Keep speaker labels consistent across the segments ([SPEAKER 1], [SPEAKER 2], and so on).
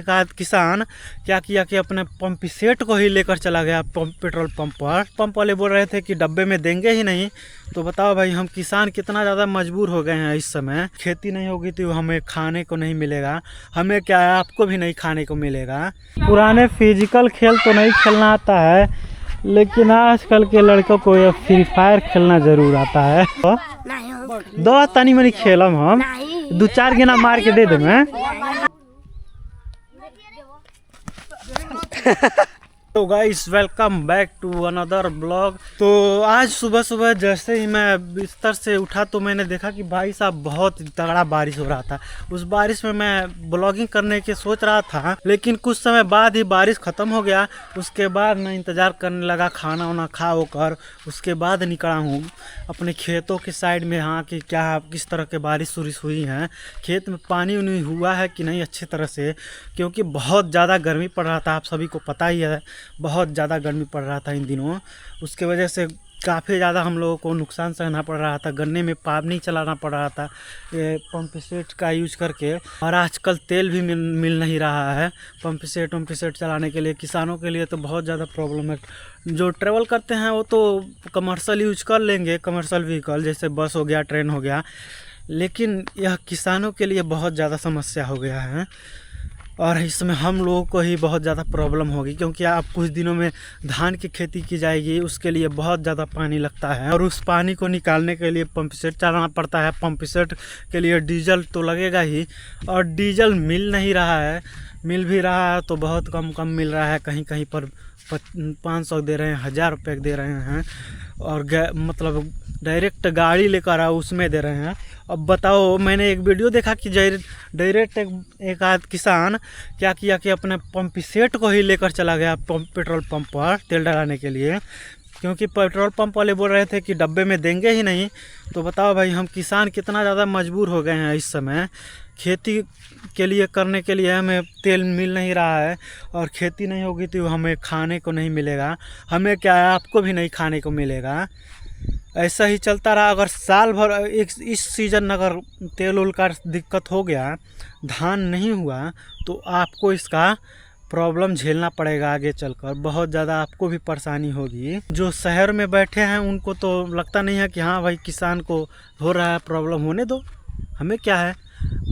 [SPEAKER 1] एक आध किसान क्या किया कि अपने पंप सेट को ही लेकर चला गया पेट्रोल पंप पर। पंप वाले बोल रहे थे कि डब्बे में देंगे ही नहीं। तो बताओ भाई, हम किसान कितना ज़्यादा मजबूर हो गए हैं। इस समय खेती नहीं होगी तो हमें खाने को नहीं मिलेगा। हमें क्या है, आपको भी नहीं खाने को मिलेगा। पुराने फिजिकल खेल तो नहीं खेलना आता है, लेकिन आजकल के लड़कों को ये फ्री फायर खेलना जरूर आता है। दो तनी मनी खेलम हम, 2-4 गेना मार के दे दे मैं। तो guys, welcome back to another blog. तो आज सुबह सुबह जैसे ही मैं बिस्तर से उठा तो मैंने देखा कि भाई साहब बहुत तगड़ा बारिश हो रहा था। उस बारिश में मैं ब्लॉगिंग करने की सोच रहा था, लेकिन कुछ समय बाद ही बारिश ख़त्म हो गया। उसके बाद मैं इंतज़ार करने लगा, खाना वाना खा होकर उसके बाद निकला हूँ अपने खेतों के साइड में। हाँ, कि क्या किस तरह के बारिश उरिश हुई हैं, खेत में पानी उनी हुआ है कि नहीं अच्छी तरह से, क्योंकि बहुत ज़्यादा गर्मी पड़ रहा था। आप सभी को पता ही है, बहुत ज़्यादा गर्मी पड़ रहा था इन दिनों। उसके वजह से काफ़ी ज़्यादा हम लोगों को नुकसान सहना पड़ रहा था। गन्ने में पानी चलाना पड़ रहा था ये पंप सेट का यूज करके। और आजकल तेल भी मिल नहीं रहा है पंप सेट चलाने के लिए। किसानों के लिए तो बहुत ज़्यादा प्रॉब्लम है। जो ट्रेवल करते हैं वो तो कमर्शियल यूज कर लेंगे, कमर्शियल व्हीकल जैसे बस हो गया, ट्रेन हो गया, लेकिन यह किसानों के लिए बहुत ज़्यादा समस्या हो गया है। और इसमें हम लोगों को ही बहुत ज़्यादा प्रॉब्लम होगी, क्योंकि आप कुछ दिनों में धान की खेती की जाएगी, उसके लिए बहुत ज़्यादा पानी लगता है। और उस पानी को निकालने के लिए पंप सेट चलाना पड़ता है। पंप सेट के लिए डीजल तो लगेगा ही, और डीजल मिल नहीं रहा है। मिल भी रहा है तो बहुत कम मिल रहा है। कहीं कहीं पर 500 दे रहे हैं, 1000 रुपये दे रहे हैं। और मतलब डायरेक्ट गाड़ी लेकर आओ उसमें दे रहे हैं। अब बताओ, मैंने एक वीडियो देखा कि डायरेक्ट एक आध किसान क्या किया कि अपने पंप सेट को ही लेकर चला गया पेट्रोल पंप पर तेल डलाने के लिए, क्योंकि पेट्रोल पंप वाले बोल रहे थे कि डब्बे में देंगे ही नहीं। तो बताओ भाई, हम किसान कितना ज़्यादा मजबूर हो गए हैं। इस समय खेती के लिए करने के लिए हमें तेल मिल नहीं रहा है, और खेती नहीं होगी तो हमें खाने को नहीं मिलेगा। हमें क्या है, आपको भी नहीं खाने को मिलेगा। ऐसा ही चलता रहा, अगर साल भर इस सीज़न अगर तेल उल का दिक्कत हो गया, धान नहीं हुआ, तो आपको इसका प्रॉब्लम झेलना पड़ेगा आगे चलकर। बहुत ज़्यादा आपको भी परेशानी होगी। जो शहर में बैठे हैं उनको तो लगता नहीं है कि हाँ भाई किसान को हो रहा है प्रॉब्लम, होने दो, हमें क्या है,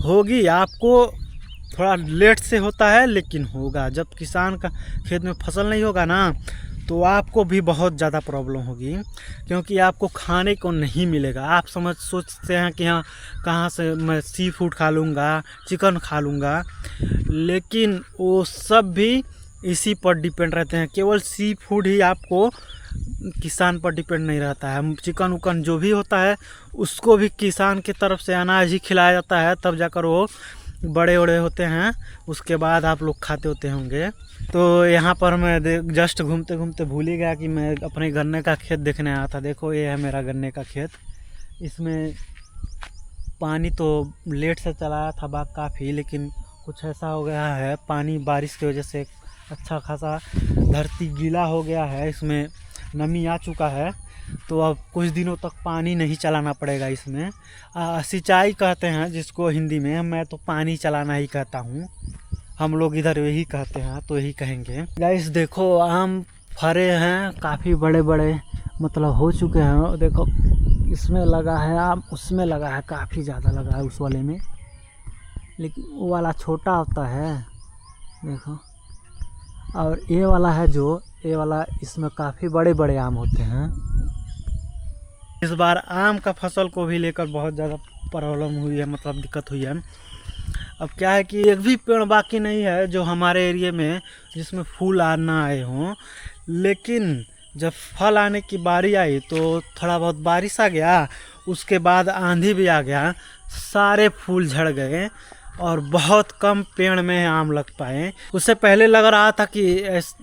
[SPEAKER 1] होगी। आपको थोड़ा लेट से होता है, लेकिन होगा। जब किसान का खेत में फसल नहीं होगा ना, तो आपको भी बहुत ज़्यादा प्रॉब्लम होगी, क्योंकि आपको खाने को नहीं मिलेगा। आप सोचते हैं कि हाँ, कहाँ से मैं सी फूड खा लूँगा, चिकन खा लूँगा, लेकिन वो सब भी इसी पर डिपेंड रहते हैं। केवल सी फूड ही आपको किसान पर डिपेंड नहीं रहता है। चिकन उकन जो भी होता है उसको भी किसान की तरफ से अनाज ही खिलाया जाता है, तब जाकर वो बड़े बड़े होते हैं। उसके बाद आप लोग खाते होते होंगे। तो यहाँ पर मैं जस्ट घूमते घूमते भूल ही गया कि मैं अपने गन्ने का खेत देखने आया था। देखो, ये है मेरा गन्ने का खेत। इसमें पानी तो लेट से चलाया था बाग काफ़ी, लेकिन कुछ ऐसा हो गया है, पानी बारिश की वजह से अच्छा खासा धरती गीला हो गया है, इसमें नमी आ चुका है। तो अब कुछ दिनों तक पानी नहीं चलाना पड़ेगा इसमें। सिंचाई कहते हैं जिसको हिंदी में, मैं तो पानी चलाना ही कहता हूँ। हम लोग इधर यही कहते हैं, तो यही कहेंगे। गाइस देखो, आम फरे हैं, काफ़ी बड़े बड़े मतलब हो चुके हैं। देखो, इसमें लगा है आम, उसमें लगा है, काफ़ी ज़्यादा लगा है उस वाले में, लेकिन वो वाला छोटा होता है, देखो। और ये वाला है जो, ये वाला, इसमें काफ़ी बड़े बड़े आम होते हैं। इस बार आम का फसल को भी लेकर बहुत ज़्यादा प्रॉब्लम हुई है, मतलब दिक्कत हुई है। अब क्या है कि एक भी पेड़ बाकी नहीं है जो हमारे एरिया में जिसमें फूल आना आए हों, लेकिन जब फल आने की बारी आई तो थोड़ा बहुत बारिश आ गया, उसके बाद आंधी भी आ गया, सारे फूल झड़ गए और बहुत कम पेड़ में आम लग पाए। उससे पहले लग रहा था कि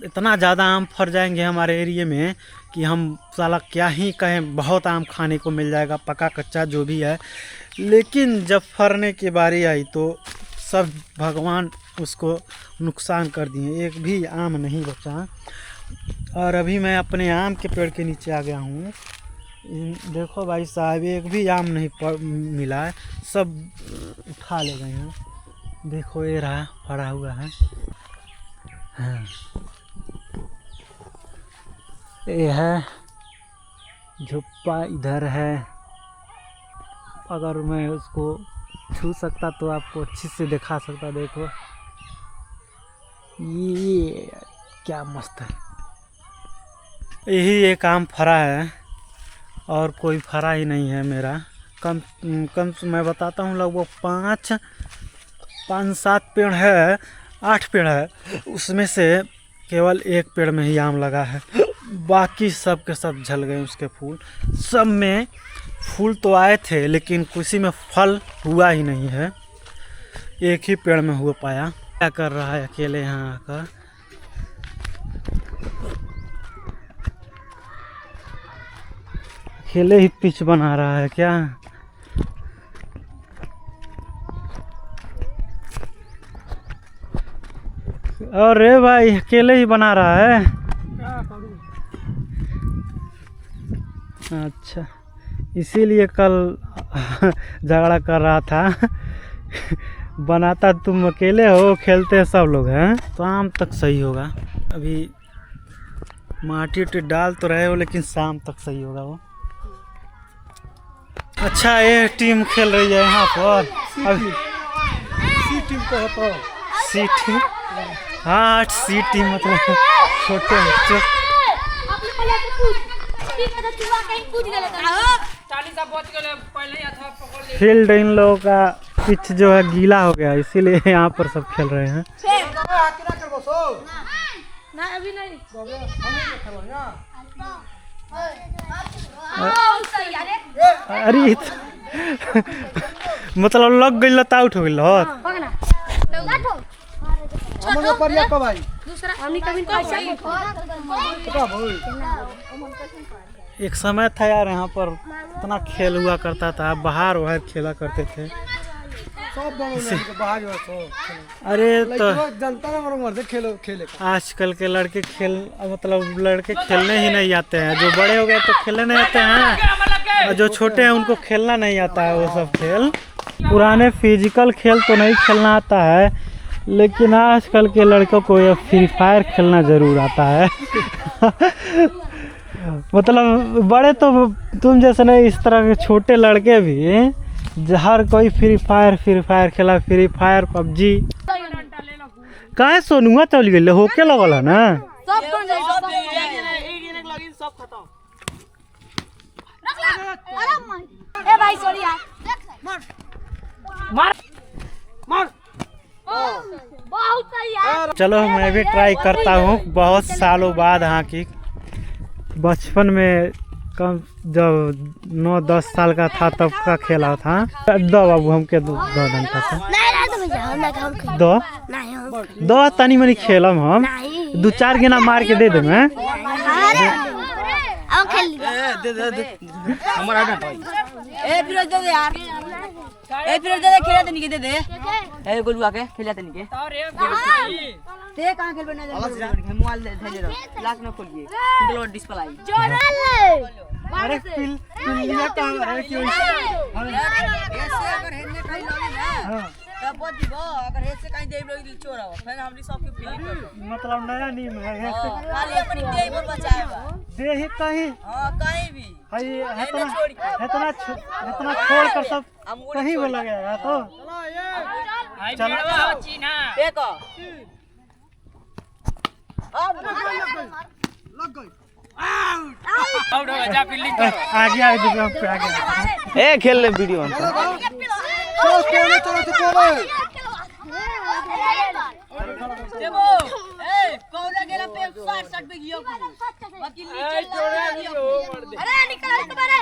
[SPEAKER 1] इतना ज़्यादा आम फर जाएंगे हमारे एरिया में कि हम साला क्या ही कहें, बहुत आम खाने को मिल जाएगा, पका कच्चा जो भी है। लेकिन जब फरने की बारी आई तो सब भगवान उसको नुकसान कर दिए, एक भी आम नहीं बचा। और अभी मैं अपने आम के पेड़ के नीचे आ गया हूँ। देखो भाई साहब, एक भी आम नहीं मिला है, सब उठा ले गए हैं। देखो ये रहा पड़ा हुआ है। हाँ। ये है झुप्पा इधर है। अगर मैं उसको छू सकता तो आपको अच्छी से दिखा सकता। देखो ये क्या मस्त है। यही एक आम फरा है और कोई फरा ही नहीं है मेरा। कम मैं बताता हूँ लगभग 5-7 पेड़ है, 8 पेड़ है, उसमें से केवल एक पेड़ में ही आम लगा है। बाकी सब के सब झल गए उसके फूल। सब में फूल तो आए थे लेकिन किसी में फल हुआ ही नहीं है। एक ही पेड़ में हुआ पाया। क्या कर रहा है अकेले यहाँ आकर। अकेले ही पिच बना रहा है क्या। अरे भाई अकेले ही बना रहा है। अच्छा इसीलिए कल झगड़ा कर रहा था। बनाता तुम अकेले हो, खेलते सब लोग हैं। तो आम तक सही होगा। अभी माटी उटी डाल तो रहे हो लेकिन शाम तक सही होगा वो। अच्छा ये टीम खेल रही है यहाँ पर। अभी सी टीम को होता है। सी टीम, हाँ सी टीम मतलब छोटे बच्चे। फील्ड इन लोगों का पिच जो है गीला हो गया, इसीलिए यहाँ पर सब खेल रहे हैं। अरे मतलब लग गई लता आउट हो गई। एक समय था यार यहाँ पर इतना खेल हुआ करता था, बाहर बाहर खेला करते थे। अरे तो आजकल के लड़के मतलब लड़के खेलने ही नहीं आते हैं। जो बड़े हो गए तो खेलने नहीं आते हैं और जो छोटे हैं उनको खेलना नहीं आता है वो सब खेल। पुराने फिजिकल खेल तो नहीं खेलना आता है लेकिन आजकल के लड़कों को ये फ्री फायर खेलना ज़रूर आता है। मतलब बड़े तो तुम जैसे नहीं, इस तरह के छोटे लड़के भी हर कोई फ्री फायर खेला। फ्री फायर पबजी कहाँ सोनुआ चल गए होके लगल है ना। चलो मैं भी ट्राई करता हूँ। बहुत सालों बाद हाँ की बचपन में कम जब 9-10 साल का था तब का खेला था। दो बाबू हमके दो घंटा था दो तनी मनी खेलम हम 2-4 गेना मार के दे दे मैं। खेला तनी दे दे ए गोलुआ के खेला तनी के ते कहां खेल बना मोबाइल धैले रहो लाख न खोलिए ब्लड डिस्प्ले अरे पिलिया कहां है क्यों ऐसे अगर हेने कहीं लगे ना तब दिबो अगर ऐसे कहीं देब लोग चोराओ फिर हमनी सबके फिलिंग कर मतलब नया नीम है ऐसे खाली अपनी देह पर बचाएगा देह कहीं हां कहीं भी है इतना छोड़ कर सब कहीं वो लगेगा तो चलो चीना देखो लग गई आउट हो जा फील्डिंग करो आगे आ दूसरा पे आगे ए खेल ले वीडियो में चलो कोने चलो देबो ए कोना गेला पे 60 पे गियो बाकी नीचे अरे निकल तुम्हारे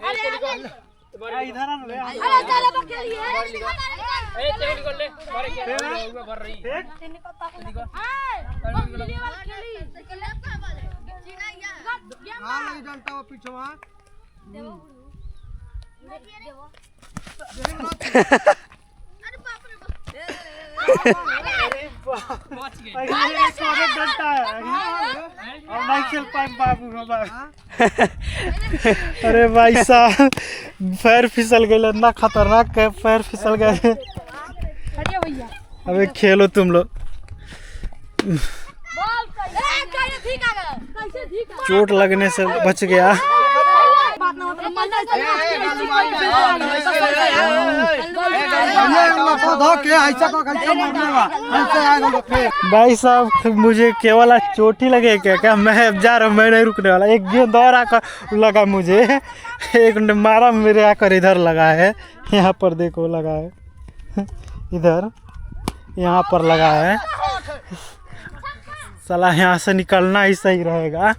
[SPEAKER 1] अरे इधर आ ले अरे चलो बकलिए ए तेल कर ले मारे के भर रही है देखो हां नहीं डालता वो पीछे वहां अरे बाप रे बच गए ये सोने डंटा है और नहीं खेल पाए बाबू बाबा। अरे भाई साहब पैर फिसल गए, इतना खतरनाक पैर फिसल गए। अबे खेलो तुम लोग। चोट लगने से बच गया। भाई साहब मुझे केवल चोट ही लगे क्या मैं जा रहा हूँ, मैं नहीं रुकने वाला। एक गेंद और आकर लगा मुझे, एक ने मारा मेरे आकर इधर लगा है, यहाँ पर देखो लगा है, इधर यहाँ पर लगा है। साला यहाँ से निकलना ही सही रहेगा।